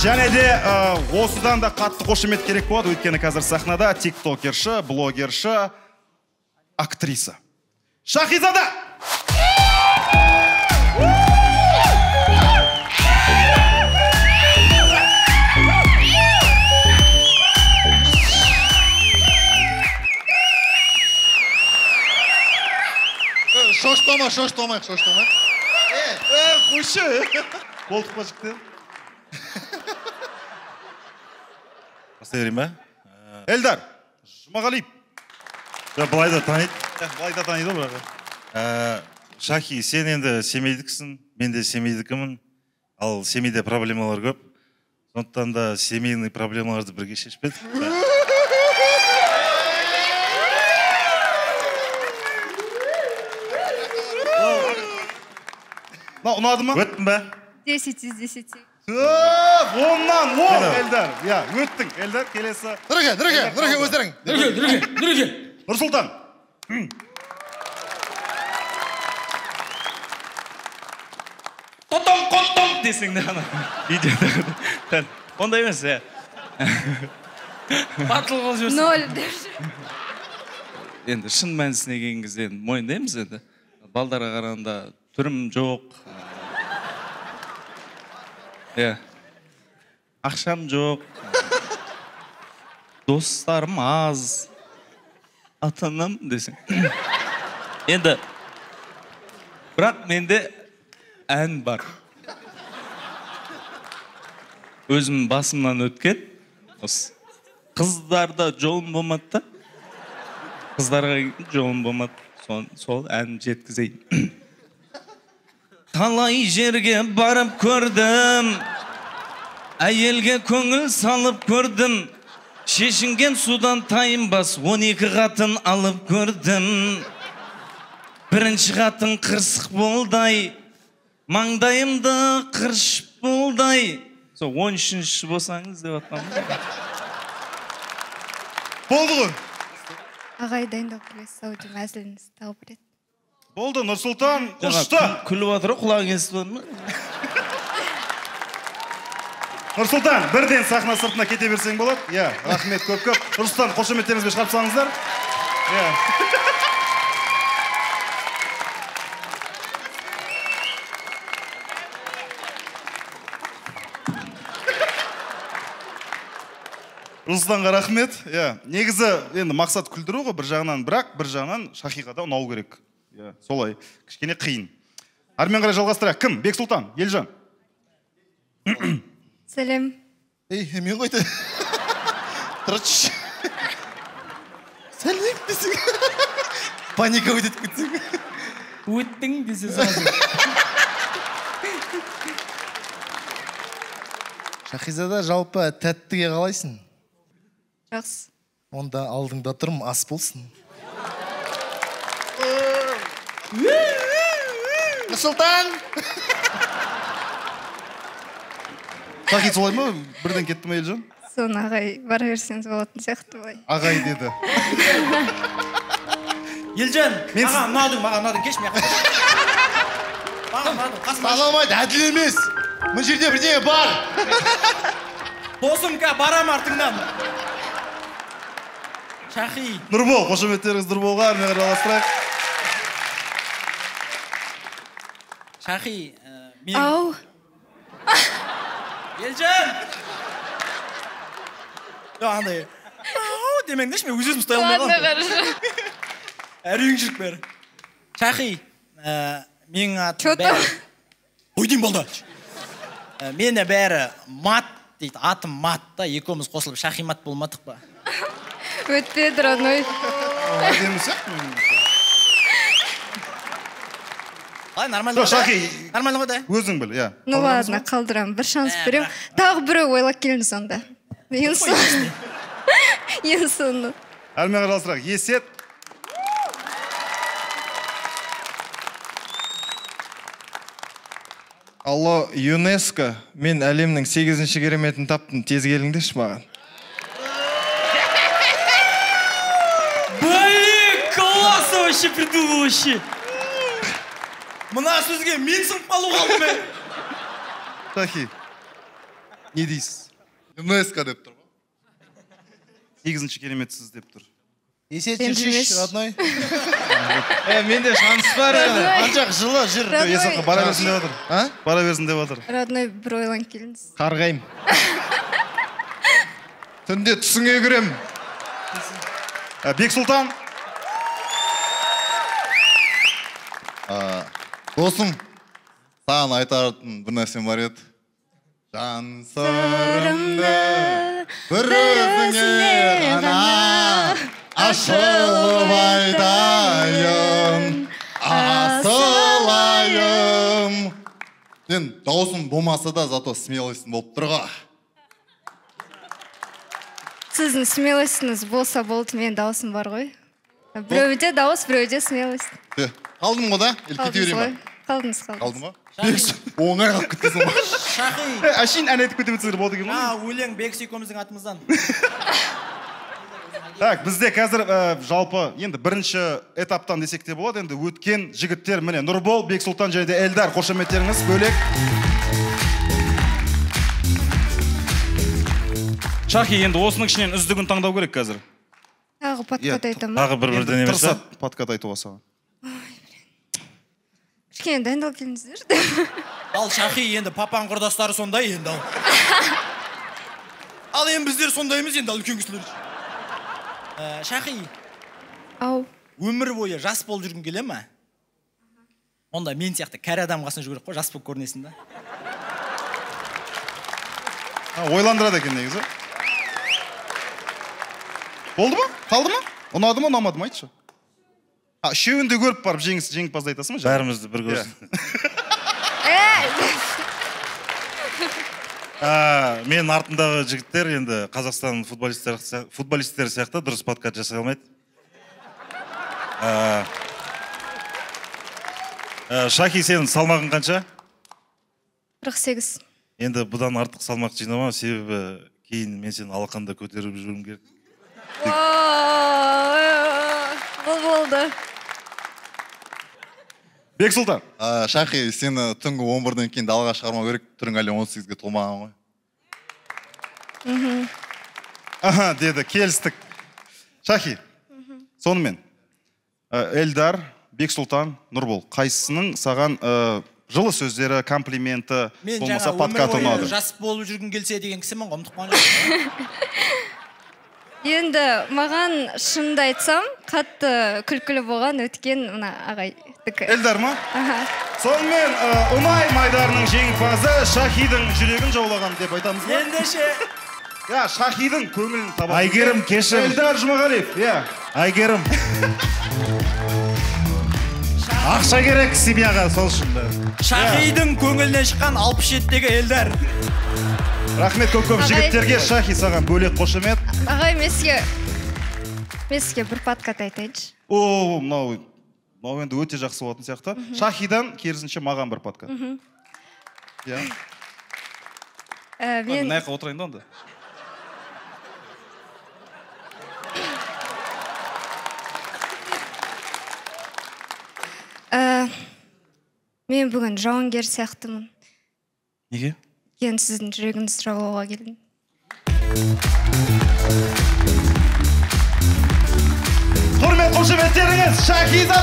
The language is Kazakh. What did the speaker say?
Және де осыдан да қатты қошемет керек болады, өйткені қазір сахнада тиктокерші, блогерші, актриса. Шахизада! Шоштомайық. Қойшы! Болдық па жіктен? Бастай берейін ба? Эльдар, Жұмағалиев. Былай да таниды. Былай да таниды бірақ. Шахи, сен енді семейдіксің, мен де семейдікімін. Ал семейде проблемалар көп. Сондықтан да семейный проблемаларды бірге шешпедік. Ұнады ма? Өттің ба? 10 из 10. Оннан, Эльдар. Өттің, Эльдар, келесі. Нүреге, өздерің. Нүреге. Нұрсұлтан. Қотом десің де ана. Видеода. Ондай емес, Батыл қол жүрсің. 0. Енді шын мәнісіне келген кезде мойындаймыз енді. Балдарға қарағанда түрім жоқ. Ақшам жоқ. Достарым аз. Атанам десең. Енді бірақ менде ән бар. Өзім басымнан өткен. Қыздарда жолым болмады да. Қыздарға жолым болмады. Сол ән жеткізейін. Талай жерге барып көрдім, әйелге көңіл салып көрдім, шешінген судан тайынбас 12 қатын алып көрдім. Бірінші қатын қырсық болдай, маңдайымды қыршып болдай. Сол 13-ші болсаңыз деп атқанмын. Болды ғой. Ағай дайындап келесі саудың әзіліңіз тауып береді. Болды, Нұрсұлтан, ұшты. Күліп атыр, құлағың естіп отыр ма? Нұрсұлтан, бірден сахна сыртына кете берсең болады. Рахмет көп. Нұрсұлтан, қошеметтеріңізбен шығарып салыңыздар. Нұрсұлтанға рахмет. Негізі, енді мақсат күлдіру ғой бір жағынан, бірақ бір жағынан Шахиға ұнау керек. Солай, кішкене қиын. Армен қарай жалғастырайық. Кім? Бексұлтан, Елжан. Сәлем. Мен қойды. Тұрыш. Сәлем десең. Паника өтетіп кетсең. Өттің десе сазы. Шахизада жалпы тәттіге қалайсың? Жақсы. Онда алдыңда тұрым ас болсын. Нұрсұлтан! Шахи солай ма? Бірден кетті ма Елжан? Соны ағай бара берсеңіз болатын сияқты бай. Ағай деді. Елжан, маған ұнадың, кеш мен. Сағалмайды, әділ емес. Мұн жерде бірдеңе бар. Досым қа, барам артыңнан. Шахи. Нұрбол, қошеметтеріңіз Нұрболға, Армен қарай жалғастырайық. Шахи, Ау. Елжан! Андай, ау демеңдеші, мен өзім ұстай алмай қалдым. Әрейін жүріп бәрі. Шахи, менің атым бәрі... Ойден болды. Мені бәрі мат дейді, атым мат та, екеуміз қосылып Шахимат болмадық ба? Өтпе, дұраны. Әдемі сияқты. Нормально ғой. Шахи. Нормально ғой да? Өзің біл, Ну ладно, қалдырам. Бір шанс берем. Тағы бірі ойлап келіңіз сонда. Ең соны. Армен қарай жалғастырайық. Есет. Алло, ЮНЕСКО, мен әлемнің 8-ші кереметін таптым, тез келіңдеші маған. Блин, класс вообще придумал вообще. Мына сөзге мен сынып қалу қалдым мен. Шахи. Не дейсіз? ЮНЕСКО деп тұр ғой. 8-ші кереметсіз деп тұр. Есетшіш, родной. Менде шанс бар еді. Анжақ жылы жыр. Есаққа бара берсін деп отыр. А? Бара берсін деп отыр. Родной бір ойланып келіңіз. Қарғайым. Түнде түсіңе кірем. Бексұлтан. Досым, саған айтатын бір нәрсем бар еді. Жан сырымды бір өзіңе ғана ашылып айтайын, асылайым. Сен даусың болмаса да, зато смелостың болып тұрға. Сіздің смелостіңіз болса болды, мен даусым бар ғой. Біреуде дауыс, біреуде смелость. Қалдым ғой да? Кете берейін ба? Қалдыңыз. Қалдым ба? Оңай қалып кетесің ба? Шахи. Әшейін ән айтып кетемetsіздер болды екен ғой. Өлең Бекс екеуміздің атымыздан. Так, бізде қазір жалпы енді бірінші этаптан десек те болады. Енді өткен жігіттер міне Нұрбол, Бексұлтан және де Элдар, қошеметтеріңіз бөлек. Шахи, енді осының ішінен үздігін таңдау керек қазір. Тағы подкат айтам ба? Тағы бір-бірден емес. Тырысады подкат айтуға саған. Кішкене дайындалып келіңіздер. Ал Шахи енді папаң құрдастары сондай енді ал. Ал енді біздер сондаймыз енді ал үлкен кісілер. Шахи. Ау. Өмір бойы жас болып жүргің келе ма? Онда мен сияқты кәрі адам қасына жүгіріп қой, жас болып көрінесің да. Ойландырады екен негізі. Болды ма? Қалды ма? Ұнады ма, ұнамады ма айтшы. Үшеуінде көріп барып жеңімпазды айтасың ба? Бәрімізді бір көрсін. Мен артындағы жігіттер енді Қазақстан футболисттері сияқты дұрыс подкат жасай алмайды. Шахи, сенің салмағың қанша? 48. Енді бұдан артық салмақ жинама, себебі кейін мен сені алақанда көтеріп жүруім керек. Бұл болды. Бексұлтан. Шахи, сені түнгі 11-ден кейін далаға шығармау керек, түрің әлі 18-ге толмаған ғой. Аха, деді, келістік. Шахи, сонымен, Элдар, Бексұлтан, Нұрбол, қайсысының саған жылы сөздері, комплименті, болмаса подкат ұнады? Мен жаңа өмір бойы жас болып жүргің келсе деген кісімін ғой, ұмытып қалған. Енді маған шынды айтсам, қатты күлкілі болған өткен мына ағайдікі. Элдар ма? Сонымен ұнай майдарының жеңімпазы Шахидің жүрегін жаулаған деп айтамыз ба? Ендеше. Я, Шахидің көңілін табады. Айгерім, кешір. Элдар Жұмағалиев, я. Айгерім. Ақша керек семьяға, сол үшін. Шахидің көңілінен шыққан 67-тегі Элдар. Рахмет көп жігіттерге, Шахи саған бөлек қошемет. Ағай, меске бір подкат айтайыншы. Мынау енді өте жақсы болатын сияқты. Шахидан керісінше маған бір подкат. Мен наяққа отырайын да онда. Мен бүгін жауынгер сияқтымын. Неге? Мен сіздің жүрегіңізді жаулауға келдім. Құрмет қошеметтеріңіз Шахида!